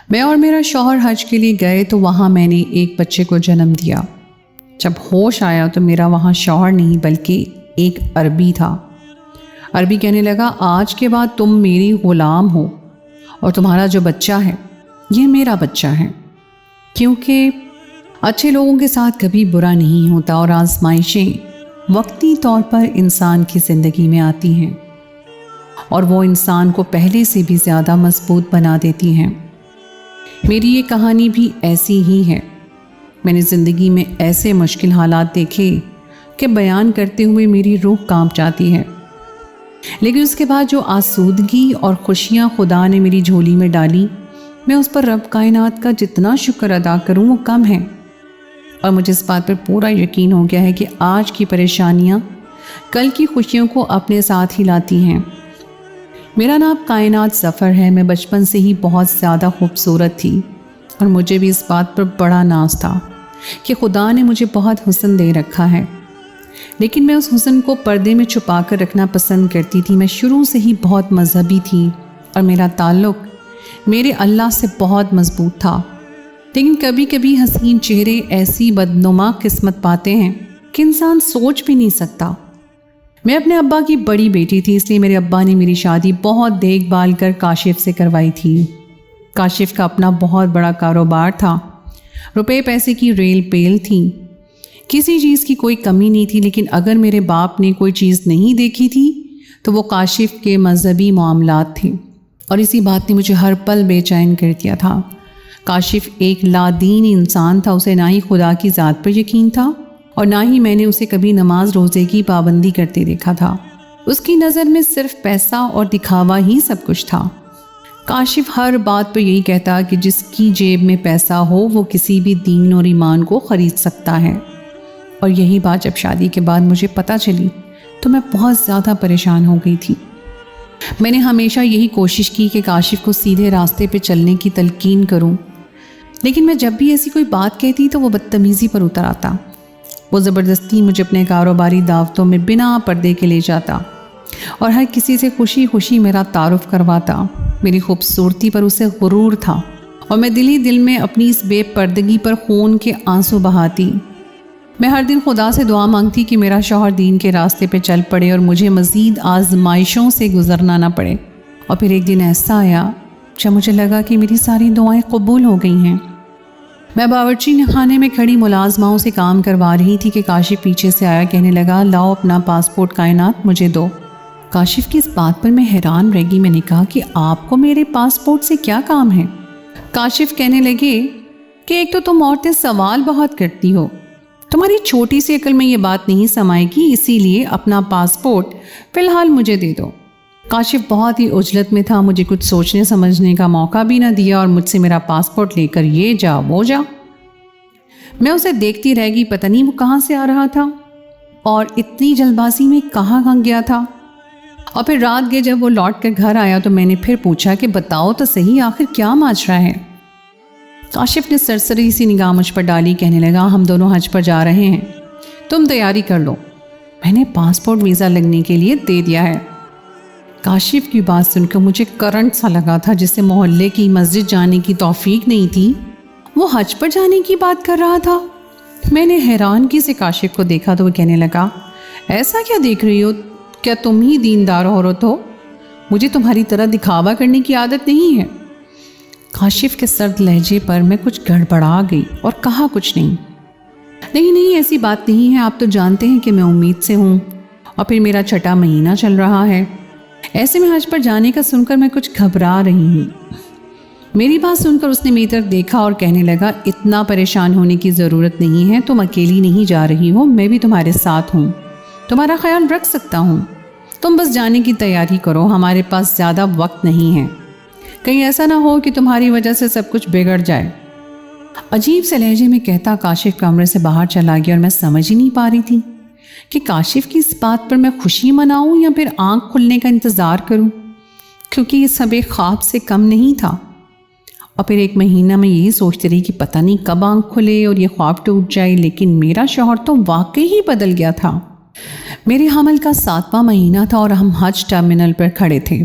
میں اور میرا شوہر حج کے لیے گئے تو وہاں میں نے ایک بچے کو جنم دیا۔ جب ہوش آیا تو میرا وہاں شوہر نہیں بلکہ ایک عربی تھا۔ عربی کہنے لگا، آج کے بعد تم میری غلام ہو اور تمہارا جو بچہ ہے یہ میرا بچہ ہے، کیونکہ اچھے لوگوں کے ساتھ کبھی برا نہیں ہوتا اور آزمائشیں وقتی طور پر انسان کی زندگی میں آتی ہیں اور وہ انسان کو پہلے سے بھی زیادہ مضبوط بنا دیتی ہیں۔ میری یہ کہانی بھی ایسی ہی ہے۔ میں نے زندگی میں ایسے مشکل حالات دیکھے کہ بیان کرتے ہوئے میری روح کانپ جاتی ہے، لیکن اس کے بعد جو آسودگی اور خوشیاں خدا نے میری جھولی میں ڈالی، میں اس پر رب کائنات کا جتنا شکر ادا کروں وہ کم ہے۔ اور مجھے اس بات پر پورا یقین ہو گیا ہے کہ آج کی پریشانیاں کل کی خوشیوں کو اپنے ساتھ ہی لاتی ہیں۔ میرا نام کائنات ظفر ہے۔ میں بچپن سے ہی بہت زیادہ خوبصورت تھی اور مجھے بھی اس بات پر بڑا ناز تھا کہ خدا نے مجھے بہت حسن دے رکھا ہے، لیکن میں اس حسن کو پردے میں چھپا کر رکھنا پسند کرتی تھی۔ میں شروع سے ہی بہت مذہبی تھی اور میرا تعلق میرے اللہ سے بہت مضبوط تھا، لیکن کبھی کبھی حسین چہرے ایسی بدنما قسمت پاتے ہیں کہ انسان سوچ بھی نہیں سکتا۔ میں اپنے ابا کی بڑی بیٹی تھی، اس لیے میرے ابا نے میری شادی بہت دیکھ بھال کر کاشف سے کروائی تھی۔ کاشف کا اپنا بہت بڑا کاروبار تھا، روپے پیسے کی ریل پیل تھی، کسی چیز کی کوئی کمی نہیں تھی، لیکن اگر میرے باپ نے کوئی چیز نہیں دیکھی تھی تو وہ کاشف کے مذہبی معاملات تھے، اور اسی بات نے مجھے ہر پل بے چین کر دیا تھا۔ کاشف ایک لادین انسان تھا، اسے نہ ہی خدا کی ذات پر یقین تھا اور نہ ہی میں نے اسے کبھی نماز روزے کی پابندی کرتے دیکھا تھا۔ اس کی نظر میں صرف پیسہ اور دکھاوا ہی سب کچھ تھا۔ کاشف ہر بات پر یہی کہتا کہ جس کی جیب میں پیسہ ہو وہ کسی بھی دین اور ایمان کو خرید سکتا ہے، اور یہی بات جب شادی کے بعد مجھے پتہ چلی تو میں بہت زیادہ پریشان ہو گئی تھی۔ میں نے ہمیشہ یہی کوشش کی کہ کاشف کو سیدھے راستے پہ چلنے کی تلقین کروں، لیکن میں جب بھی ایسی کوئی بات کہتی تو وہ بدتمیزی پر اتر آتا۔ وہ زبردستی مجھے اپنے کاروباری دعوتوں میں بنا پردے کے لے جاتا اور ہر کسی سے خوشی خوشی میرا تعارف کرواتا۔ میری خوبصورتی پر اسے غرور تھا اور میں دل ہی دل میں اپنی اس بے پردگی پر خون کے آنسو بہاتی۔ میں ہر دن خدا سے دعا مانگتی کہ میرا شوہر دین کے راستے پہ چل پڑے اور مجھے مزید آزمائشوں سے گزرنا نہ پڑے۔ اور پھر ایک دن ایسا آیا جب مجھے لگا کہ میری ساری دعائیں قبول ہو گئی ہیں۔ میں باورچی خانے میں کھڑی ملازماؤں سے کام کروا رہی تھی کہ کاشف پیچھے سے آیا، کہنے لگا، لاؤ اپنا پاسپورٹ کائنات مجھے دو۔ کاشف کی اس بات پر میں حیران رہ گئی۔ میں نے کہا کہ آپ کو میرے پاسپورٹ سے کیا کام ہے؟ کاشف کہنے لگے کہ ایک تو تم عورتیں سوال بہت کرتی ہو، تمہاری چھوٹی سی عقل میں یہ بات نہیں سمائے گی، اسی لیے اپنا پاسپورٹ فی الحال مجھے دے دو۔ کاشف بہت ہی عجلت میں تھا، مجھے کچھ سوچنے سمجھنے کا موقع بھی نہ دیا اور مجھ سے میرا پاسپورٹ لے کر یہ جا وہ جا۔ میں اسے دیکھتی رہ گئی، پتہ نہیں وہ کہاں سے آ رہا تھا اور اتنی جلد بازی میں کہاں گیا تھا۔ اور پھر رات گئے جب وہ لوٹ کر گھر آیا تو میں نے پھر پوچھا کہ بتاؤ تو صحیح آخر کیا ماجرا ہے۔ کاشف نے سرسری سی نگاہ مجھ پر ڈالی، کہنے لگا، ہم دونوں حج پر جا رہے ہیں، تم تیاری کر لو۔ میں نے پاسپورٹ ویزا لگنے کے لیے دے دیا ہے۔ کاشف کی بات سن کر مجھے کرنٹ سا لگا تھا، جس سے محلے کی مسجد جانے کی توفیق نہیں تھی وہ حج پر جانے کی بات کر رہا تھا۔ میں نے حیرانگی سے کاشف کو دیکھا تو وہ کہنے لگا، ایسا کیا دیکھ رہی ہو؟ کیا تم ہی دیندار عورت ہو؟ مجھے تمہاری طرح دکھاوا کرنے کی عادت نہیں ہے۔ کاشف کے سرد لہجے پر میں کچھ گڑبڑا گئی اور کہا، کچھ نہیں نہیں ایسی بات نہیں ہے، آپ تو جانتے ہیں کہ میں امید سے ہوں اور پھر میرا چھٹا مہینہ چل رہا ہے، ایسے میں حج پر جانے کا سن کر میں کچھ گھبرا رہی ہوں۔ میری بات سن کر اس نے میری طرف دیکھا اور کہنے لگا، اتنا پریشان ہونے کی ضرورت نہیں ہے، تم اکیلی نہیں جا رہی ہو، میں بھی تمہارے ساتھ ہوں، تمہارا خیال رکھ سکتا ہوں، تم بس جانے کی تیاری کرو، ہمارے پاس زیادہ وقت نہیں ہے، کہیں ایسا نہ ہو کہ تمہاری وجہ سے سب کچھ بگڑ جائے۔ عجیب سے لہجے میں کہتا کاشف کمرے سے باہر چلا گیا اور میں سمجھ ہی نہیں پا رہی تھی کہ کاشف کی اس بات پر میں خوشی مناؤں یا پھر آنکھ کھلنے کا انتظار کروں، کیونکہ یہ سب ایک خواب سے کم نہیں تھا۔ اور پھر ایک مہینہ میں یہی سوچتی رہی کہ پتہ نہیں کب آنکھ کھلے اور یہ خواب ٹوٹ جائے، لیکن میرا شوہر تو واقعی ہی بدل گیا تھا۔ میرے حمل کا 7واں مہینہ تھا اور ہم حج ٹرمینل پر کھڑے تھے۔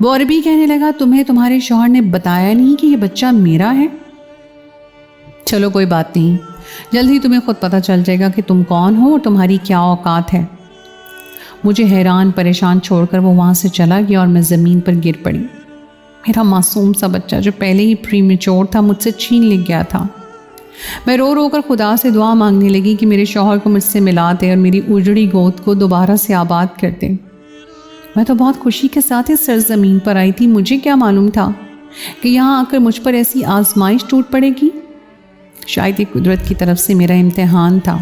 وہ عربی کہنے لگا تمہیں تمہارے شوہر نے بتایا نہیں کہ یہ بچہ میرا ہے؟ چلو کوئی بات نہیں، جلد ہی تمہیں خود پتہ چل جائے گا کہ تم کون ہو اور تمہاری کیا اوقات ہے۔ مجھے حیران پریشان چھوڑ کر وہ وہاں سے چلا گیا اور میں زمین پر گر پڑی۔ میرا معصوم سا بچہ جو پہلے ہی پری میچور تھا مجھ سے چھین لے گیا تھا۔ میں رو رو کر خدا سے دعا مانگنے لگی کہ میرے شوہر کو مجھ سے ملا دے اور میری اجڑی گود کو دوبارہ سے آباد کر دے۔ میں تو بہت خوشی کے ساتھ اس سرزمین پر آئی تھی، مجھے کیا معلوم تھا کہ یہاں آ کر مجھ پر ایسی آزمائش ٹوٹ پڑے گی۔ شاید یہ قدرت کی طرف سے میرا امتحان تھا۔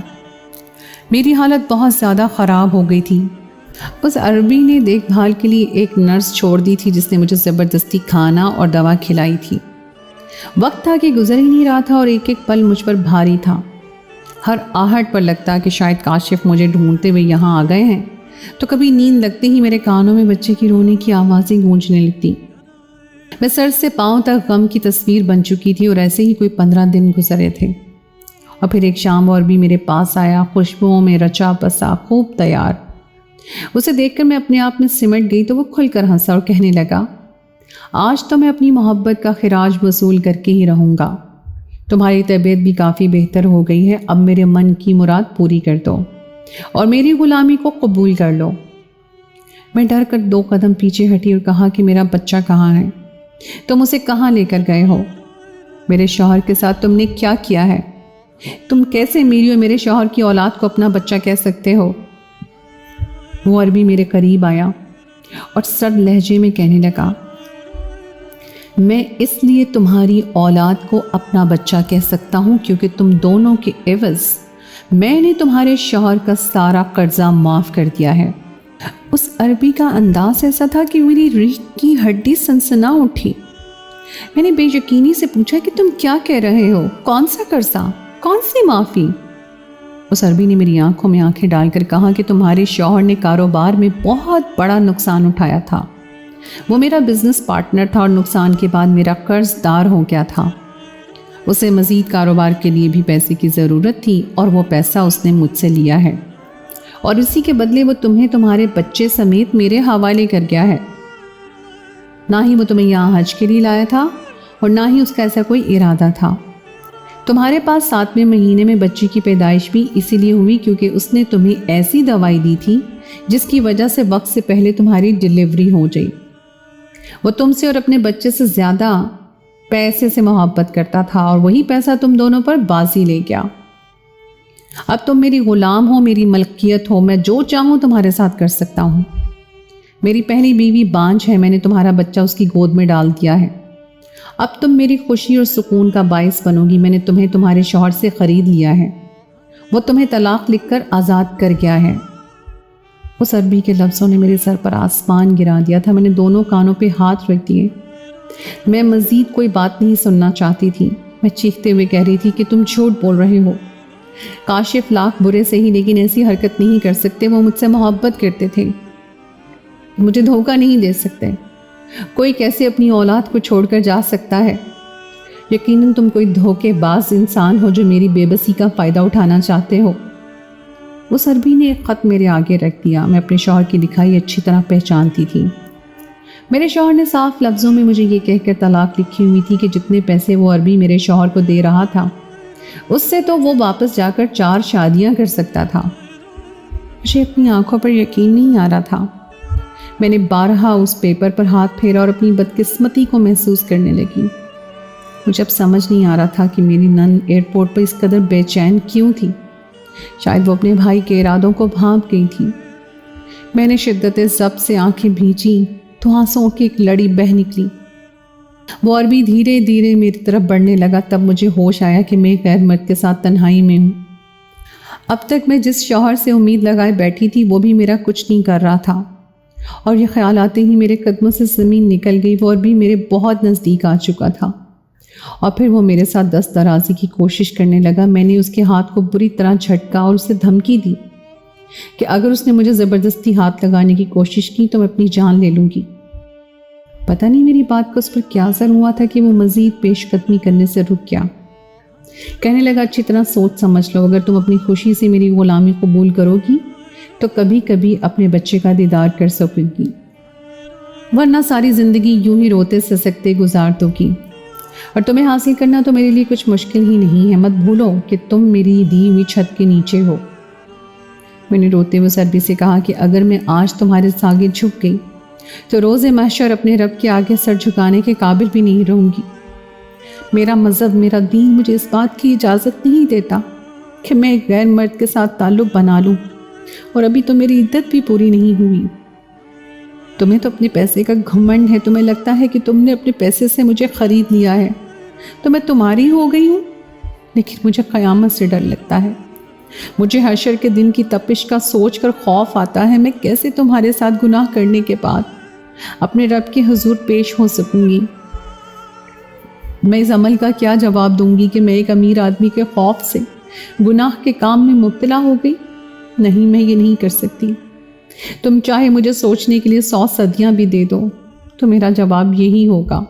میری حالت بہت زیادہ خراب ہو گئی تھی۔ اس عربی نے دیکھ بھال کے لیے ایک نرس چھوڑ دی تھی جس نے مجھے زبردستی کھانا اور دوا کھلائی تھی۔ وقت تھا کہ گزر ہی نہیں رہا تھا اور ایک ایک پل مجھ پر بھاری تھا۔ ہر آہٹ پر لگتا کہ شاید کاشف مجھے ڈھونڈتے ہوئے یہاں آ گئے ہیں، تو کبھی نیند لگتے ہی میرے کانوں میں بچے کی رونے کی آوازیں گونجنے لگتی۔ میں سر سے پاؤں تک غم کی تصویر بن چکی تھی اور ایسے ہی کوئی 15 دن گزرے تھے۔ اور پھر ایک شام اور بھی میرے پاس آیا، خوشبوؤں میں رچا بسا، خوب تیار۔ اسے دیکھ کر میں اپنے آپ میں سمٹ گئی تو وہ کھل کر ہنسا اور کہنے لگا، آج تو میں اپنی محبت کا خراج وصول کر کے ہی رہوں گا۔ تمہاری طبیعت بھی کافی بہتر ہو گئی ہے، اب میرے من کی مراد پوری کر دو اور میری غلامی کو قبول کر لو۔ میں ڈر کر 2 قدم پیچھے ہٹی اور کہا کہ میرا بچہ کہاں ہے؟ تم اسے کہاں لے کر گئے ہو؟ میرے شوہر کے ساتھ تم نے کیا کیا ہے؟ تم کیسے میری اور میرے شوہر کی اولاد کو اپنا بچہ کہہ سکتے ہو؟ وہ عربی میرے قریب آیا اور سرد لہجے میں کہنے لگا، میں اس لیے تمہاری اولاد کو اپنا بچہ کہہ سکتا ہوں کیونکہ تم دونوں کے عوض میں نے تمہارے شوہر کا سارا قرضہ معاف کر دیا ہے۔ اس عربی کا انداز ایسا تھا کہ میری ریڑھ کی ہڈی سنسنا اٹھی۔ میں نے بے یقینی سے پوچھا کہ تم کیا کہہ رہے ہو؟ کون سا قرضہ؟ کون سی معافی؟ اس عربی نے میری آنکھوں میں آنکھیں ڈال کر کہا کہ تمہارے شوہر نے کاروبار میں بہت بڑا نقصان اٹھایا تھا۔ وہ میرا بزنس پارٹنر تھا اور نقصان کے بعد میرا قرض دار ہو گیا تھا۔ اسے مزید کاروبار کے لیے بھی پیسے کی ضرورت تھی اور وہ پیسہ اس نے مجھ سے لیا ہے اور اسی کے بدلے وہ تمہیں تمہارے بچے سمیت میرے حوالے کر گیا ہے۔ نہ ہی وہ تمہیں یہاں حج کے لیے لایا تھا اور نہ ہی اس کا ایسا کوئی ارادہ تھا۔ تمہارے پاس 7ویں مہینے میں بچے کی پیدائش بھی اسی لیے ہوئی کیونکہ اس نے تمہیں ایسی دوائی دی تھی جس کی وجہ سے وقت سے پہلے تمہاری ڈیلیوری ہو جائے۔ وہ تم سے اور اپنے بچے سے زیادہ پیسے سے محبت کرتا تھا اور وہی پیسہ تم دونوں پر بازی لے گیا۔ اب تم میری غلام ہو، میری ملکیت ہو، میں جو چاہوں تمہارے ساتھ کر سکتا ہوں۔ میری پہلی بیوی بانجھ ہے، میں نے تمہارا بچہ اس کی گود میں ڈال دیا ہے۔ اب تم میری خوشی اور سکون کا باعث بنو گی، میں نے تمہیں تمہارے شوہر سے خرید لیا ہے، وہ تمہیں طلاق لکھ کر آزاد کر گیا ہے۔ اس عربی کے لفظوں نے میرے سر پر آسمان گرا دیا تھا۔ میں نے دونوں کانوں پہ ہاتھ رکھ دیے۔ میں مزید کوئی بات نہیں سننا چاہتی تھی۔ میں چیختے ہوئے کہہ رہی تھی کہ تم جھوٹ بول رہے ہو۔ کاشف لاکھ برے سے ہی لیکن ایسی حرکت نہیں کر سکتے، وہ مجھ سے محبت کرتے تھے، مجھے دھوکہ نہیں دے سکتے۔ کوئی کیسے اپنی اولاد کو چھوڑ کر جا سکتا ہے؟ یقیناً تم کوئی دھوکے باز انسان ہو جو میری بے بسی کا فائدہ اٹھانا چاہتے ہو۔ اس عربی نے ایک خط میرے آگے رکھ دیا۔ میں اپنے شوہر کی لکھائی اچھی طرح پہچانتی تھی۔ میرے شوہر نے صاف لفظوں میں مجھے یہ کہہ کر طلاق لکھی ہوئی تھی کہ جتنے پیسے وہ عربی میرے شوہر کو دے رہا تھا اس سے تو وہ واپس جا کر 4 شادیاں کر سکتا تھا۔ مجھے اپنی آنکھوں پر یقین نہیں آ رہا تھا۔ میں نے بارہا اس پیپر پر ہاتھ پھیرا اور اپنی بدقسمتی کو محسوس کرنے لگی۔ مجھے اب سمجھ نہیں آ رہا تھا کہ میری نند ایئرپورٹ پر اس قدر بے چین کیوں تھی۔ شاید وہ اپنے بھائی کے ارادوں کو بھانپ گئی تھی۔ میں نے شدت ضبط سے آنکھیں بھیجی تو آنسوؤں کی ایک لڑی بہہ نکلی۔ وہ عربی دھیرے دھیرے میری طرف بڑھنے لگا، تب مجھے ہوش آیا کہ میں غیر مرد کے ساتھ تنہائی میں ہوں۔ اب تک میں جس شوہر سے امید لگائے بیٹھی تھی وہ بھی میرا کچھ نہیں کر رہا تھا، اور یہ خیال آتے ہی میرے قدموں سے زمین نکل گئی۔ وہ عربی میرے بہت نزدیک آ چکا تھا اور پھر وہ میرے ساتھ دست درازی کی کوشش کرنے لگا۔ میں نے اس کے ہاتھ کو بری طرح جھٹکا اور اسے دھمکی دی کہ اگر اس نے مجھے زبردستی ہاتھ لگانے کی کوشش کی تو میں اپنی جان لے لوں گی۔ پتہ نہیں میری بات کو اس پر کیا اثر ہوا تھا کہ وہ مزید پیش قدمی کرنے سے رک گیا۔ کہنے لگا، اچھی طرح سوچ سمجھ لو، اگر تم اپنی خوشی سے میری غلامی قبول کرو گی تو کبھی کبھی اپنے بچے کا دیدار کر سکو گی۔ ورنہ ساری زندگی یوں ہی روتے سسکتے گزار دو گی، اور تمہیں حاصل کرنا تو میرے لیے کچھ مشکل ہی نہیں ہے۔ مت بھولو کہ تم میری دی ہوئی چھت کے نیچے ہو۔ میں نے روتے ہوئے عربی سے کہا کہ اگر میں آج تمہارے آگے جھک گئی تو روز محشر اپنے رب کے آگے سر جھکانے کے قابل بھی نہیں رہوں گی۔ میرا مذہب، میرا دین مجھے اس بات کی اجازت نہیں دیتا کہ میں ایک غیر مرد کے ساتھ تعلق بنا لوں، اور ابھی تو میری عدت بھی پوری نہیں ہوئی۔ تمہیں تو اپنے پیسے کا گھمنڈ ہے، تمہیں لگتا ہے کہ تم نے اپنے پیسے سے مجھے خرید لیا ہے تو میں تمہاری ہو گئی ہوں، لیکن مجھے قیامت سے ڈر لگتا ہے۔ مجھے حشر کے دن کی تپش کا سوچ کر خوف آتا ہے، میں کیسے تمہارے ساتھ گناہ کرنے کے بعد اپنے رب کے حضور پیش ہو سکوں گی؟ میں اس عمل کا کیا جواب دوں گی کہ میں ایک امیر آدمی کے خوف سے گناہ کے کام میں مبتلا ہو گئی؟ نہیں، میں یہ نہیں کر سکتی۔ تم چاہے مجھے سوچنے کے لیے 100 صدیاں بھی دے دو تو میرا جواب یہی ہوگا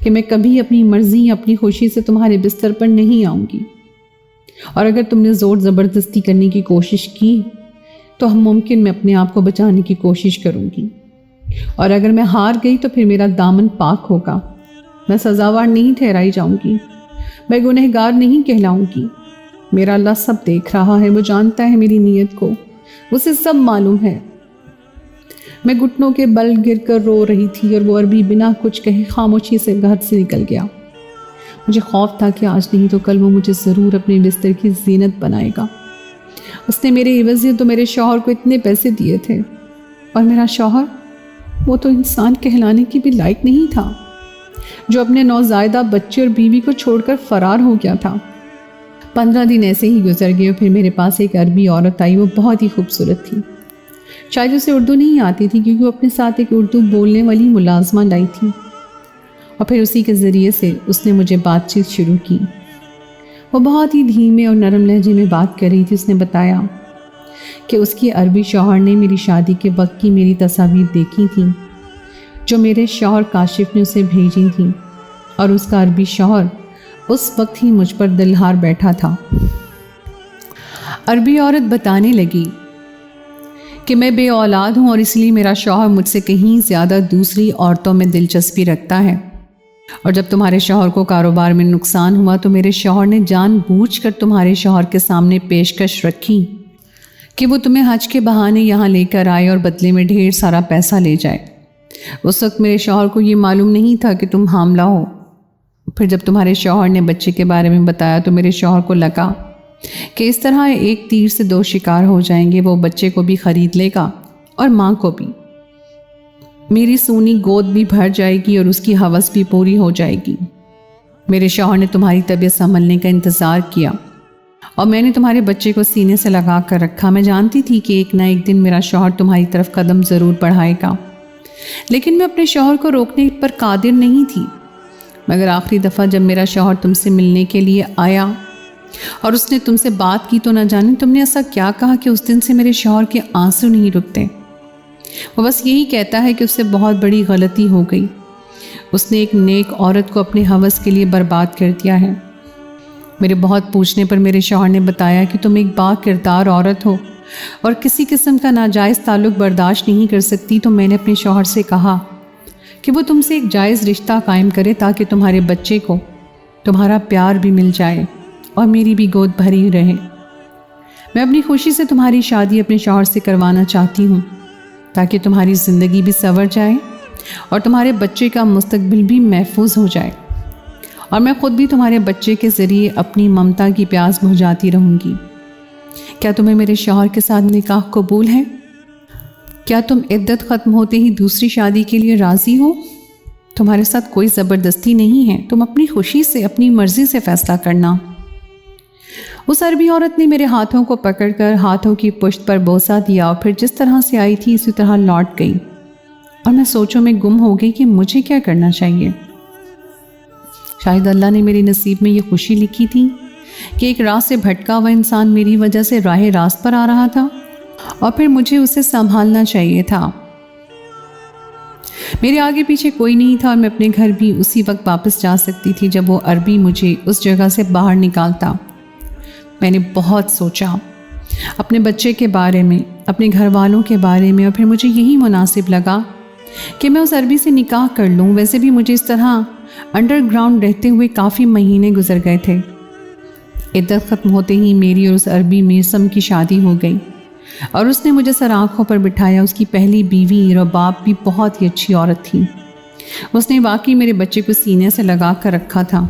کہ میں کبھی اپنی مرضی، اپنی خوشی سے تمہارے بستر پر نہیں آؤں گی، اور اگر تم نے زور زبردستی کرنے کی کوشش کی تو ہم ممکن میں اپنے آپ کو بچانے کی کوشش کروں گی، اور اگر میں ہار گئی تو پھر میرا دامن پاک ہوگا، میں سزاوار نہیں ٹھہرائی جاؤں گی، میں گنہگار نہیں کہلاؤں گی۔ میرا اللہ سب دیکھ رہا ہے، وہ جانتا ہے میری نیت کو، اسے سب معلوم ہے۔ میں گھٹنوں کے بل گر کر رو رہی تھی اور وہ عربی بنا کچھ کہے خاموشی سے گھر سے نکل گیا۔ مجھے خوف تھا کہ آج نہیں تو کل وہ مجھے ضرور اپنے بستر کی زینت بنائے گا۔ اس نے میرے عوض تو میرے شوہر کو اتنے پیسے دیے تھے، اور میرا شوہر، وہ تو انسان کہلانے کی بھی لائق نہیں تھا، جو اپنے نوزائیدہ بچے اور بیوی کو چھوڑ کر فرار ہو گیا تھا۔ 15 دن ایسے ہی گزر گئے اور پھر میرے پاس ایک عربی عورت آئی۔ وہ بہت ہی خوبصورت تھی، شاید اسے اردو نہیں آتی تھی کیونکہ وہ اپنے ساتھ ایک اردو بولنے والی ملازمہ لائی تھی، اور پھر اسی کے ذریعے سے اس نے مجھے بات چیت شروع کی۔ وہ بہت ہی دھیمے اور نرم لہجے میں بات کر رہی تھی۔ اس نے بتایا کہ اس کی عربی شوہر نے میری شادی کے وقت کی میری تصاویر دیکھی تھیں جو میرے شوہر کاشف نے اسے بھیجی تھیں، اور اس کا عربی شوہر اس وقت ہی مجھ پر دلہار بیٹھا تھا۔ عربی عورت بتانے لگی کہ میں بے اولاد ہوں، اور اس لیے میرا شوہر مجھ سے کہیں زیادہ دوسری عورتوں میں دلچسپی رکھتا ہے، اور جب تمہارے شوہر کو کاروبار میں نقصان ہوا تو میرے شوہر نے جان بوجھ کر تمہارے شوہر کے سامنے پیشکش رکھی کہ وہ تمہیں حج کے بہانے یہاں لے کر آئے اور بدلے میں ڈھیر سارا پیسہ لے جائے۔ اس وقت میرے شوہر کو یہ معلوم نہیں تھا کہ تم حاملہ ہو۔ پھر جب تمہارے شوہر نے بچے کے بارے میں بتایا تو میرے شوہر کو لگا کہ اس طرح ایک تیر سے 2 شکار ہو جائیں گے، وہ بچے کو بھی خرید لے گا اور ماں کو بھی، میری سونی گود بھی بھر جائے گی اور اس کی ہوس بھی پوری ہو جائے گی۔ میرے شوہر نے تمہاری طبیعت سنبھلنے کا انتظار کیا اور میں نے تمہارے بچے کو سینے سے لگا کر رکھا۔ میں جانتی تھی کہ ایک نہ ایک دن میرا شوہر تمہاری طرف قدم ضرور بڑھائے گا، لیکن میں اپنے شوہر کو روکنے پر قادر نہیں تھی۔ مگر آخری دفعہ جب میرا شوہر تم سے ملنے کے لیے آیا اور اس نے تم سے بات کی تو نہ جانے تم نے ایسا کیا کہا کہ اس دن سے میرے شوہر کے آنسو نہیں رکتے۔ وہ بس یہی کہتا ہے کہ اس سے بہت بڑی غلطی ہو گئی، اس نے ایک نیک عورت کو اپنے ہوس کے لیے برباد کر دیا ہے۔ میرے بہت پوچھنے پر میرے شوہر نے بتایا کہ تم ایک با کردار عورت ہو اور کسی قسم کا ناجائز تعلق برداشت نہیں کر سکتی، تو میں نے اپنے شوہر سے کہا کہ وہ تم سے ایک جائز رشتہ قائم کرے تاکہ تمہارے بچے کو تمہارا پیار بھی مل جائے اور میری بھی گود بھری رہے۔ میں اپنی خوشی سے تمہاری شادی اپنے شوہر سے کروانا چاہتی ہوں تاکہ تمہاری زندگی بھی سنور جائے اور تمہارے بچے کا مستقبل بھی محفوظ ہو جائے، اور میں خود بھی تمہارے بچے کے ذریعے اپنی ممتا کی پیاس بجھاتی رہوں گی۔ کیا تمہیں میرے شوہر کے ساتھ نکاح قبول ہے؟ کیا تم عدت ختم ہوتے ہی دوسری شادی کے لیے راضی ہو؟ تمہارے ساتھ کوئی زبردستی نہیں ہے، تم اپنی خوشی سے، اپنی مرضی سے فیصلہ کرنا۔ اس عربی عورت نے میرے ہاتھوں کو پکڑ کر ہاتھوں کی پشت پر بوسہ دیا اور پھر جس طرح سے آئی تھی اسی طرح لوٹ گئی، اور میں سوچوں میں گم ہو گئی کہ مجھے کیا کرنا چاہیے۔ شاید اللہ نے میرے نصیب میں یہ خوشی لکھی تھی کہ ایک راہ سے بھٹکا ہوا انسان میری وجہ سے راہ راست پر آ رہا تھا، اور پھر مجھے اسے سنبھالنا چاہیے تھا۔ میرے آگے پیچھے کوئی نہیں تھا اور میں اپنے گھر بھی اسی وقت واپس جا سکتی تھی جب وہ عربی مجھے اس جگہ سے باہر نکالتا۔ میں نے بہت سوچا اپنے بچے کے بارے میں، اپنے گھر والوں کے بارے میں، اور پھر مجھے یہی مناسب لگا کہ میں اس عربی سے نکاح کر لوں. ویسے بھی مجھے اس طرح انڈر گراؤنڈ رہتے ہوئے کافی مہینے گزر گئے تھے. عدت ختم ہوتے ہی میری اور اس عربی میسم کی شادی ہو گئی اور اس نے مجھے سر آنکھوں پر بٹھایا. اس کی پہلی بیوی رباب بھی بہت ہی اچھی عورت تھی. اس نے واقعی میرے بچے کو سینے سے لگا کر رکھا تھا.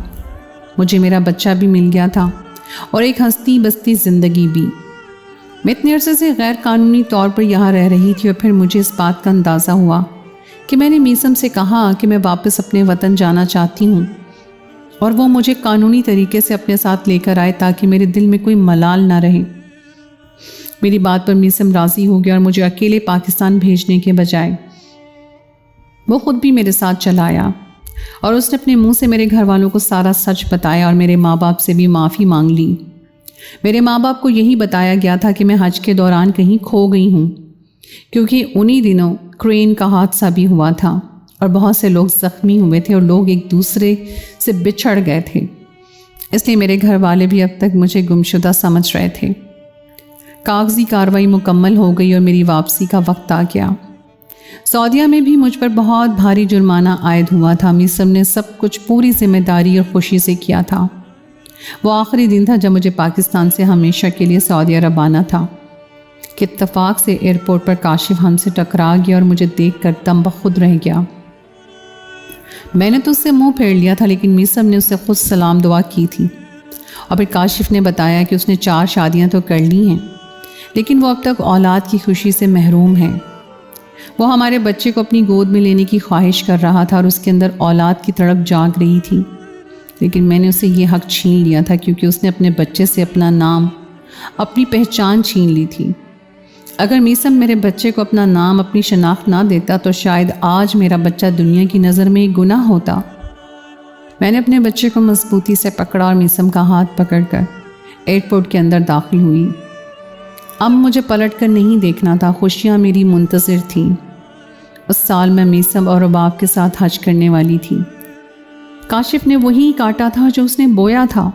مجھے میرا بچہ بھی مل گیا تھا اور ایک ہنستی بستی زندگی بھی. میں اتنے عرصے سے غیر قانونی طور پر یہاں رہ رہی تھی اور پھر مجھے اس بات کا اندازہ ہوا کہ میں نے میسم سے کہا کہ میں واپس اپنے وطن جانا چاہتی ہوں اور وہ مجھے قانونی طریقے سے اپنے ساتھ لے کر آئے تاکہ میرے دل میں کوئی ملال نہ رہے. میری بات پر میسم راضی ہو گیا اور مجھے اکیلے پاکستان بھیجنے کے بجائے وہ خود بھی میرے ساتھ چلا آیا اور اس نے اپنے منہ سے میرے گھر والوں کو سارا سچ بتایا اور میرے ماں باپ سے بھی معافی مانگ لی. میرے ماں باپ کو یہی بتایا گیا تھا کہ میں حج کے دوران کہیں کھو گئی ہوں کیونکہ انہی دنوں کرین کا حادثہ بھی ہوا تھا اور بہت سے لوگ زخمی ہوئے تھے اور لوگ ایک دوسرے سے بچھڑ گئے تھے. اس لیے میرے گھر والے بھی اب تک مجھے گمشدہ سمجھ رہے تھے. کاغذی کارروائی مکمل ہو گئی اور میری واپسی کا وقت آ گیا. سعودیہ میں بھی مجھ پر بہت بھاری جرمانہ عائد ہوا تھا. میسم نے سب کچھ پوری ذمہ داری اور خوشی سے کیا تھا. وہ آخری دن تھا جب مجھے پاکستان سے ہمیشہ کے لیے سعودی عرب آنا تھا کہ اتفاق سے ایئرپورٹ پر کاشف ہم سے ٹکرا گیا اور مجھے دیکھ کر دم بخود رہ گیا. میں نے تو اس سے منہ پھیر لیا تھا لیکن میسم نے اس سے خود سلام دعا کی تھی اور پھر کاشف نے بتایا کہ اس نے 4 شادیاں تو کر لی ہیں لیکن وہ اب تک اولاد کی خوشی سے محروم ہے. وہ ہمارے بچے کو اپنی گود میں لینے کی خواہش کر رہا تھا اور اس کے اندر اولاد کی تڑپ جاگ رہی تھی لیکن میں نے اسے یہ حق چھین لیا تھا کیونکہ اس نے اپنے بچے سے اپنا نام اپنی پہچان چھین لی تھی. اگر میسم میرے بچے کو اپنا نام اپنی شناخت نہ دیتا تو شاید آج میرا بچہ دنیا کی نظر میں ایک گناہ ہوتا. میں نے اپنے بچے کو مضبوطی سے پکڑا اور میسم کا ہاتھ پکڑ کر ایئرپورٹ کے اندر داخل ہوئی. اب مجھے پلٹ کر نہیں دیکھنا تھا. خوشیاں میری منتظر تھیں. اس سال میں میسم اور رباب کے ساتھ حج کرنے والی تھی. کاشف نے وہی کاٹا تھا جو اس نے بویا تھا.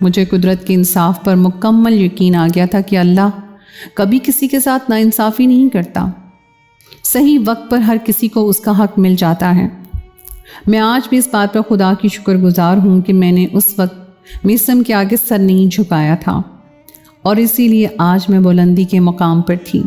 مجھے قدرت کے انصاف پر مکمل یقین آ گیا تھا کہ اللہ کبھی کسی کے ساتھ ناانصافی نہیں کرتا. صحیح وقت پر ہر کسی کو اس کا حق مل جاتا ہے. میں آج بھی اس بات پر خدا کی شکر گزار ہوں کہ میں نے اس وقت میسم کے آگے سر نہیں جھکایا تھا اور اسی لیے آج میں بلندی کے مقام پر تھی.